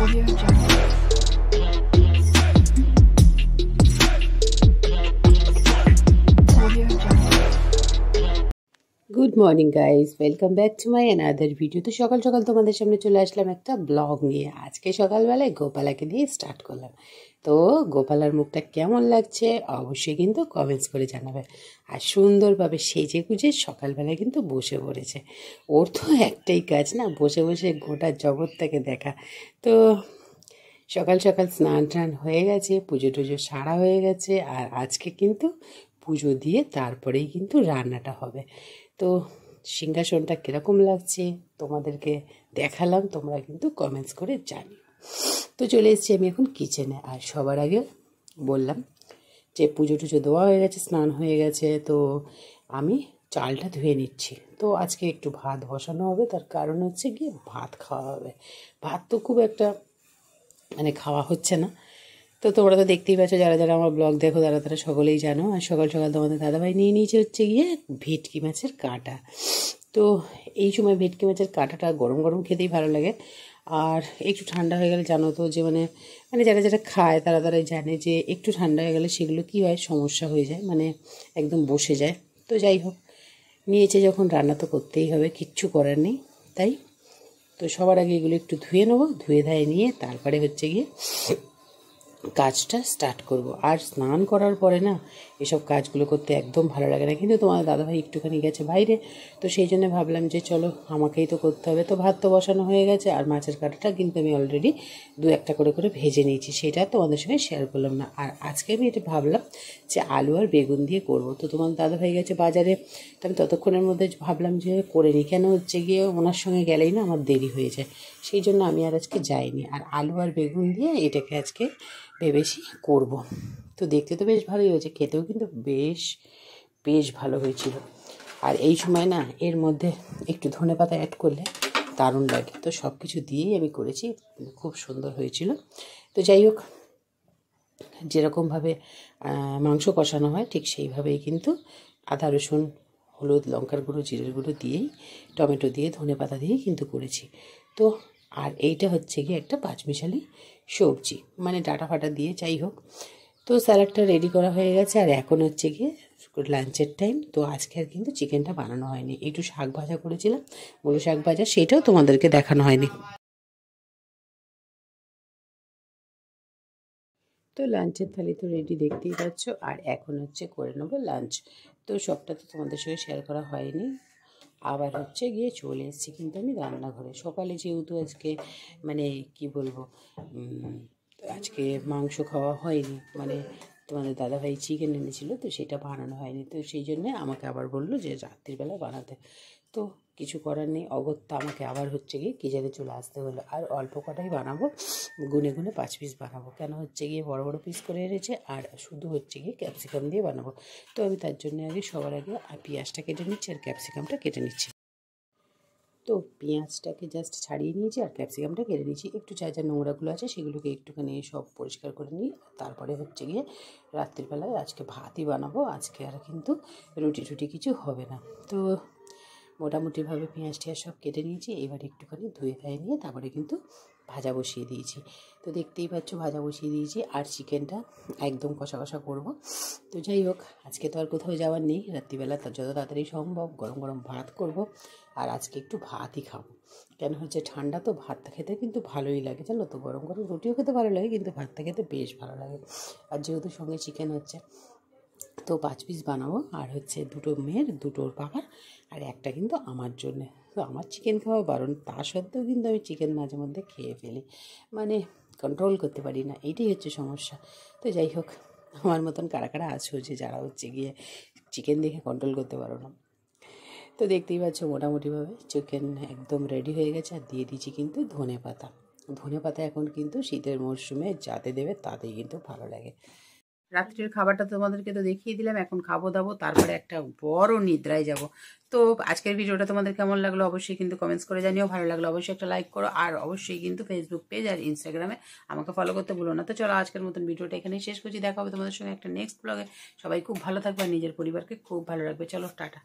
Good morning guys, welcome back to my another video. তো সকাল সকাল তোমাদের সামনে চলে আসলাম একটা ব্লগ নিয়ে। আজকে সকালবেলায় গোপালাকে দিয়ে স্টার্ট করলাম। তো গোপালার মুখটা কেমন লাগছে অবশ্যই কিন্তু কমেন্টস করে জানাবে। আর সুন্দরভাবে সেজে গুজে সকালবেলায় কিন্তু বসে পড়েছে। ওর তো একটাই কাজ না, বসে বসে গোটা জগৎটাকে দেখা। তো সকাল সকাল স্নান টান হয়ে গেছে, পুজো টুজো সারা হয়ে গেছে। আর আজকে কিন্তু পুজো দিয়ে তারপরেই কিন্তু রান্নাটা হবে। তো সিংহাসনটা কীরকম লাগছে তোমাদেরকে দেখালাম, তোমরা কিন্তু কমেন্টস করে জানি। তো চলে এসেছি আমি এখন কিচেনে। আর সবার আগে বললাম যে পুজো টুজো দেওয়া হয়ে গেছে, স্নান হয়ে গেছে, তো আমি চালটা ধুয়ে নিচ্ছি। তো আজকে একটু ভাত বসানো হবে, তার কারণ হচ্ছে গিয়ে ভাত খাওয়া হবে। ভাত তো খুব একটা খাওয়া হচ্ছে না। তো তোমরা তো দেখতেই পাচ্ছ, যারা যারা আমার ব্লগ দেখো তারা তারা সকলেই জানো। আর সকাল সকাল তোমাদের দাদাভাই নিয়ে নিয়েছে হচ্ছে গিয়ে ভেটকি মাছের কাঁটা। তো এই সময় ভেটকি মাছের কাঁটাটা গরম গরম খেতেই ভালো লাগে। আর একটু ঠান্ডা হয়ে গেলে জানো তো যে যারা যারা খায় তারা তারাই জানে যে একটু ঠান্ডা হয়ে গেলে সেগুলো কী হয়, সমস্যা হয়ে যায়, একদম বসে যায়। তো যাই হোক, নিয়েছে যখন রান্না তো করতেই হবে, কিচ্ছু করার নেই। তাই তো সবার আগে এগুলো একটু ধুয়ে নেবো, ধুয়ে ধায়ে নিয়ে তারপরে হচ্ছে গিয়ে কাজটা স্টার্ট করব। আর স্নান করার পরে না এসব কাজগুলো করতে একদম ভালো লাগে না। কিন্তু তোমার দাদাভাই একটুখানি গেছে বাইরে, তো সেই জন্য ভাবলাম যে চলো আমাকেই তো করতে হবে। তো ভাত তো বসানো হয়ে গেছে, আর মাছের কাঁটাটা কিন্তু আমি অলরেডি দু একটা করে ভেজে নিয়েছি, সেটা তোমাদের সঙ্গে শেয়ার করলাম না। আর আজকে আমি এটা ভাবলাম যে আলু আর বেগুন দিয়ে করব। তো তোমার দাদাভাই গেছে বাজারে, তো আমি ততক্ষণের মধ্যে ভাবলাম যে করে নিই, কেন হচ্ছে গিয়ে ওনার সঙ্গে গেলেই না আমার দেরি হয়ে যায়, সেই জন্য আমি আর আজকে যাইনি। আর আলু আর বেগুন দিয়ে এটাকে আজকে ভেবেছি করব। তো দেখতে তো বেশ ভালোই হয়েছে, খেতেও কিন্তু বেশ বেশ ভালো হয়েছিল। আর এই সময় না এর মধ্যে একটু ধনেপাতা অ্যাড করলে দারুণ লাগে। তো সব কিছু দিয়েই আমি করেছি, খুব সুন্দর হয়েছিল। তো যাই হোক, যেরকমভাবে মাংস কষানো হয় ঠিক সেইভাবেই কিন্তু আদা রসুন হলুদ লঙ্কার গুঁড়ো জিরের গুঁড়ো দিয়েই, টমেটো দিয়ে ধনেপাতা দিয়েই কিন্তু করেছি। তো আর এইটা হচ্ছে গিয়ে একটা পাঁচমিশালি সবজি, ডাটা ফাটা দিয়ে, যাই হোক। তো স্যালাডটা রেডি করা হয়ে গেছে। আর এখন হচ্ছে গিয়ে লাঞ্চের টাইম। তো আজকে আর কিন্তু চিকেনটা বানানো হয়নি, একটু শাক ভাজা করেছিলাম, মুলো শাক ভাজা, সেটাও তোমাদেরকে দেখানো হয়নি। তো লাঞ্চের থালি তো রেডি দেখতেই পাচ্ছ। আর এখন হচ্ছে করে নেবো লাঞ্চ। তো সবটা তো তোমাদের সঙ্গে শেয়ার করা হয়নি। আবার হচ্ছে গিয়ে চলে এসেছি কিন্তু আমি রান্নাঘরে। সকালে যেহেতু আজকে কি বলবো, আজকে মাংস খাওয়া হয়নি, তোমাদের দাদাভাই চিকেন এনেছিল, তো সেটা বানানো হয়নি। তো সেই জন্যে আমাকে আবার বললো যে রাত্রিবেলা বানাতে। তো কিছু করার নেই, অগত্যা আমাকে আবার হচ্ছে গিয়ে কিচেনে চলে আসতে হলো। আর অল্প কটাই বানাবো, গুনে গুনে 5 পিস বানাবো, কেন হচ্ছে গিয়ে বড় বড় পিস করে এনেছে। আর শুধু হচ্ছে গিয়ে ক্যাপসিকাম দিয়ে বানাবো। তো আমি তার জন্য সবার আগে পেঁয়াজটা কেটে নিচ্ছি আর ক্যাপসিকামটা কেটে নিচ্ছি। তো পেঁয়াজটাকে জাস্ট ছাড়িয়ে নিয়েছি আর ক্যাপসিকামটা কেটে নিয়েছি। একটু যা যা নোংরাগুলো আছে সেগুলোকে একটুখানি সব পরিষ্কার করে নিই। তারপরে হচ্ছে গিয়ে রাত্রিবেলায় আজকে ভাতই বানাবো, আজকে আর কিন্তু রুটি টুটি কিছু হবে না। তো মোটামুটিভাবে পেঁয়াজ টিয়াজ সব কেটে নিয়েছি। এবার একটুখানি ধুয়ে খাইয়ে নিয়ে তারপরে কিন্তু ভাজা বসিয়ে দিয়েছি। তো দেখতেই পাচ্ছ ভাজা বসিয়ে দিয়েছি। আর চিকেনটা একদম কষা কষা করবো। তো যাই হোক, আজকে তো আর কোথাও যাওয়ার নেই, রাত্রিবেলা যত তাড়াতাড়ি সম্ভব গরম গরম ভাত করব। আর আজকে একটু ভাতই খাবো, কেন হচ্ছে ঠান্ডা তো ভাতটা খেতে কিন্তু ভালোই লাগে, জানো তো। গরম গরম রুটিও খেতে ভালো লাগে, কিন্তু ভাতটা খেতে বেশ ভালো লাগে। আর যেহেতু সঙ্গে চিকেন হচ্ছে, তো 5 পিস বানাবো। আর হচ্ছে দুটো মেয়ের, দুটোর বাবার, আর একটা কিন্তু আমার জন্যে। তো আমার চিকেন খাওয়া বারণ, তা সত্ত্বেও কিন্তু আমি চিকেন মাঝে মধ্যে খেয়ে ফেলি, কন্ট্রোল করতে পারি না, এইটাই হচ্ছে সমস্যা। তো যাই হোক, আমার মতন কারা কারা আছো যে যারা হচ্ছে গিয়ে চিকেন দেখে কন্ট্রোল করতে পারো না। তো দেখতেই পাচ্ছ মোটামুটিভাবে চিকেন একদম রেডি হয়ে গেছে। আর দিয়ে দিচ্ছি কিন্তু ধনেপাতা। ধনেপাতা এখন কিন্তু শীতের মরশুমে যাতে দেবে তাতেই কিন্তু ভালো লাগে। রাত্রের খাবারটা তোমাদেরকে তো দেখিয়ে দিলাম, এখন খাবো দাবো, তারপরে একটা বড় নিদ্রায় যাব। তো আজকের ভিডিওটা তোমাদের কেমন লাগলো অবশ্যই কিন্তু কমেন্টস করে জানিও। ভালো লাগলো অবশ্যই একটা লাইক করো। আর অবশ্যই কিন্তু ফেসবুক পেজ আর ইনস্টাগ্রামে আমাকে ফলো করতে ভুলো না। তো চলো আজকের মতন ভিডিওটা এখানেই শেষ করছি। দেখা হবে তোমাদের সঙ্গে একটা নেক্সট ব্লগে। সবাই খুব ভালো থাকবে আর নিজের পরিবারকে খুব ভালো রাখবে। চলো টাটা।